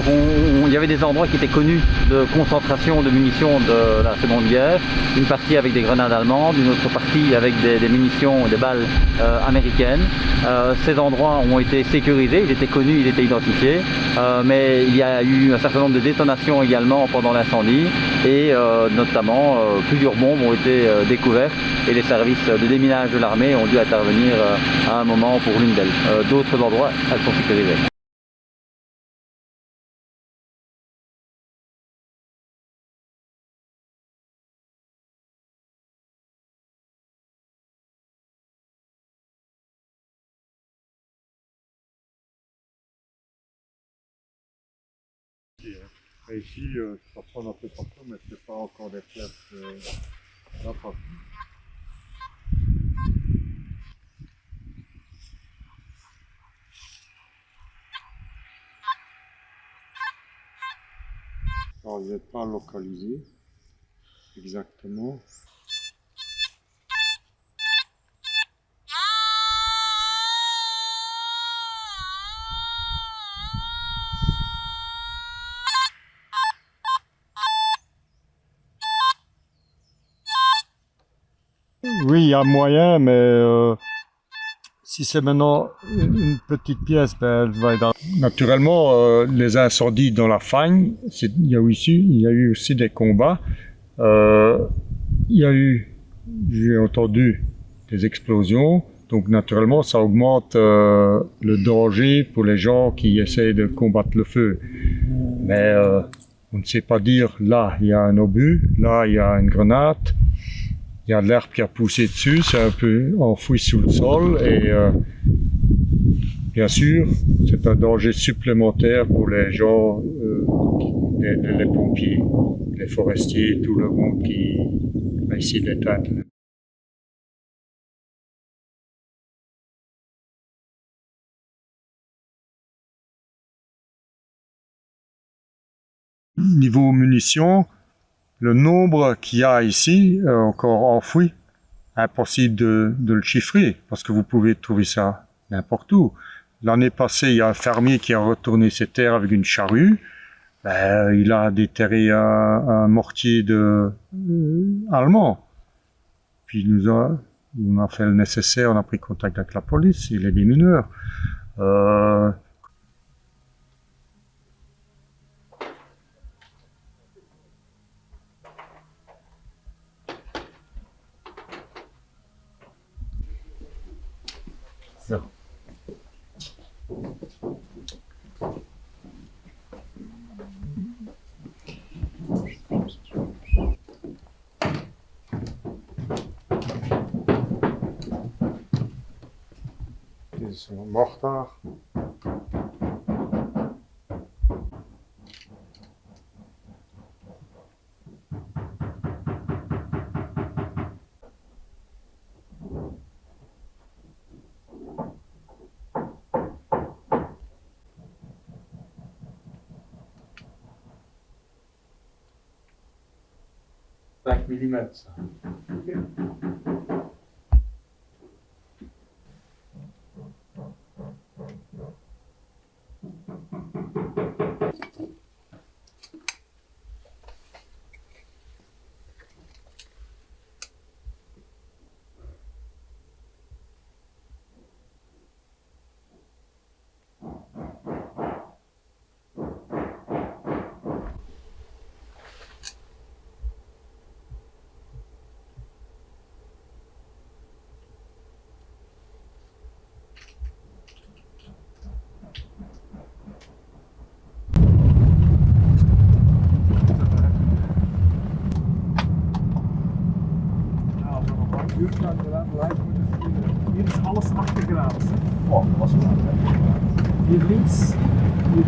il y avait des endroits qui étaient connus de concentration de munitions de la Seconde Guerre, une partie avec des grenades allemandes, une autre partie avec des munitions, des balles américaines. Ces endroits ont été sécurisés, ils étaient connus, ils étaient identifiés, mais il y a eu un certain nombre de détonations également pendant l'incendie et notamment plusieurs bombes ont été découvertes et les services de déminage de l'armée ont dû intervenir à un moment pour l'une d'elles. D'autres endroits, elles sont sécurisées. Et ici, ça prend un peu partout, mais c'est pas encore des places là partout. Alors, vous n'êtes pas localisé exactement. Oui, il y a moyen, mais si c'est maintenant une petite pièce, ben, elle va être... Naturellement, les incendies dans la fagne, il y a eu aussi des combats. J'ai entendu des explosions, donc naturellement ça augmente le danger pour les gens qui essaient de combattre le feu. Mais on ne sait pas dire, là il y a un obus, là il y a une grenade, il y a de l'herbe qui a poussé dessus, c'est un peu enfoui sous le sol et bien sûr c'est un danger supplémentaire pour les gens, les pompiers, les forestiers, tout le monde qui va essayer d'éteindre. Niveau munitions, le nombre qu'il y a ici, encore enfoui, impossible de le chiffrer, parce que vous pouvez trouver ça n'importe où. L'année passée, il y a un fermier qui a retourné ses terres avec une charrue. Il a déterré un mortier allemand. Puis on a fait le nécessaire, on a pris contact avec la police et les démineurs. So. Dit is een mortaar. Millimeter. Okay. Hier is alles achtergraven. Oh, dat was wel. Hier links. Hier.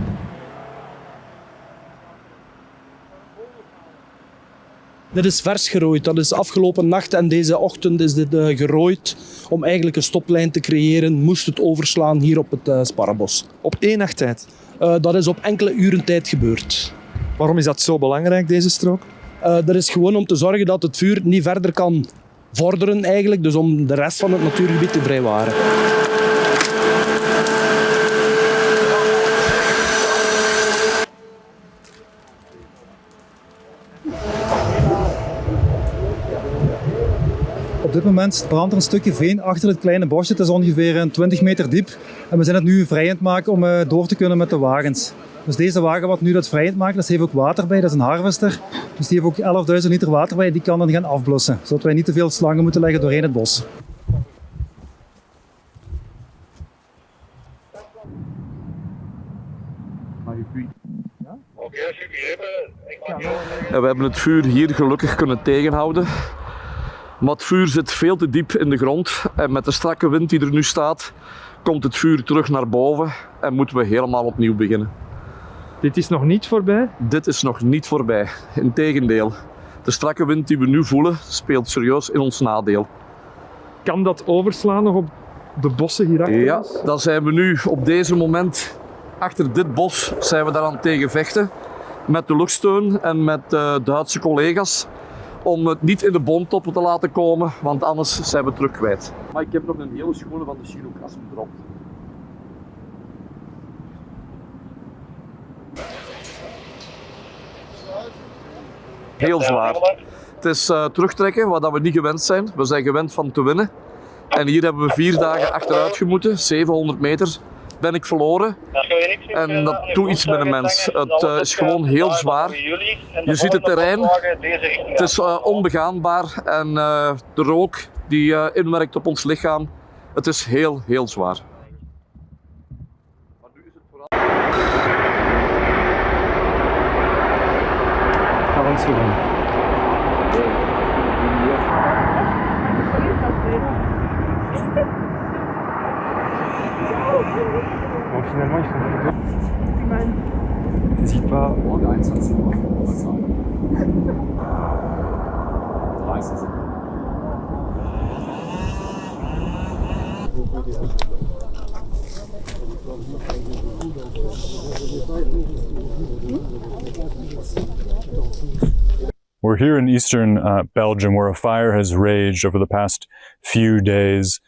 Dit is vers gerooid. Dat is afgelopen nacht en deze ochtend is dit gerooid om eigenlijk een stoplijn te creëren. Moest het overslaan hier op het Sparrenbos. Op 1 nacht tijd? Dat is op enkele uren tijd gebeurd. Waarom is dat zo belangrijk, deze strook? Dat is gewoon om te zorgen dat het vuur niet verder kan vorderen eigenlijk. Dus om de rest van het natuurgebied te vrijwaren. dit moment brandt er een stukje veen achter het kleine bosje. Het is ongeveer 20 meter diep. En we zijn het nu vrij aan het maken om door te kunnen met de wagens. Dus deze wagen wat nu dat vrij aan het maken is, heeft ook water bij. Dat is een harvester. Dus die heeft ook 11.000 liter water bij. Die kan dan gaan afblussen. Zodat wij niet te veel slangen moeten leggen doorheen het bos. En we hebben het vuur hier gelukkig kunnen tegenhouden. Maar het vuur zit veel te diep in de grond en met de strakke wind die er nu staat, komt het vuur terug naar boven en moeten we helemaal opnieuw beginnen. Dit is nog niet voorbij? Dit is nog niet voorbij. Integendeel, de strakke wind die we nu voelen speelt serieus in ons nadeel. Kan dat overslaan nog op de bossen hierachter? Ja, dan zijn we nu op deze moment achter dit bos zijn we daaraan tegen vechten met de luchtsteun en met Duitse collega's om het niet in de boomtoppen te laten komen, want anders zijn we terug kwijt. Maar ik heb nog een hele schone van de Chinook-as gedropt. Heel zwaar. Het is terugtrekken wat we niet gewend zijn. We zijn gewend van te winnen. En hier hebben we 4 dagen achteruit gemoeten, 700 meter. Ben ik verloren en dat doet iets met een mens. Het is gewoon heel zwaar. Je ziet het terrein, het is onbegaanbaar en de rook die inwerkt op ons lichaam, het is heel, heel zwaar. Ga langs gaan. Finalement, ils font plus de... N'hésite pas. Morgen 21 Uhr, was sagen. 30. We're here in eastern Belgium where a fire has raged over the past few days.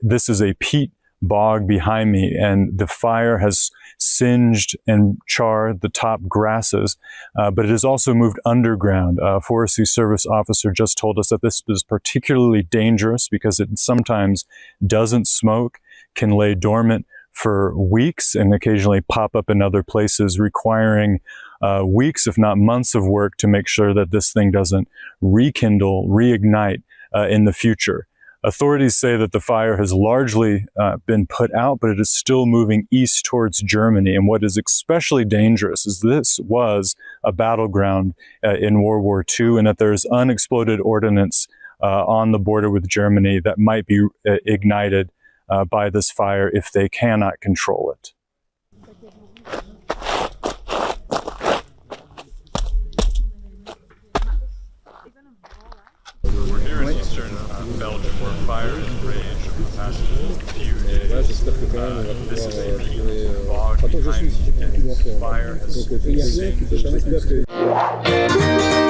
This is a peat bog behind me, and the fire has singed and charred the top grasses, but it has also moved underground. A Forestry Service officer just told us that this is particularly dangerous because it sometimes doesn't smoke, can lay dormant for weeks, and occasionally pop up in other places, requiring weeks, if not months of work to make sure that this thing doesn't rekindle, reignite in the future. Authorities say that the fire has largely been put out, but it is still moving east towards Germany. And what is especially dangerous is this was a battleground in World War II, and that there's unexploded ordnance on the border with Germany that might be ignited by this fire if they cannot control it. We're here in eastern Belgium where fire has raged over the past few days. This is a peat bog behind me, and fire has singed.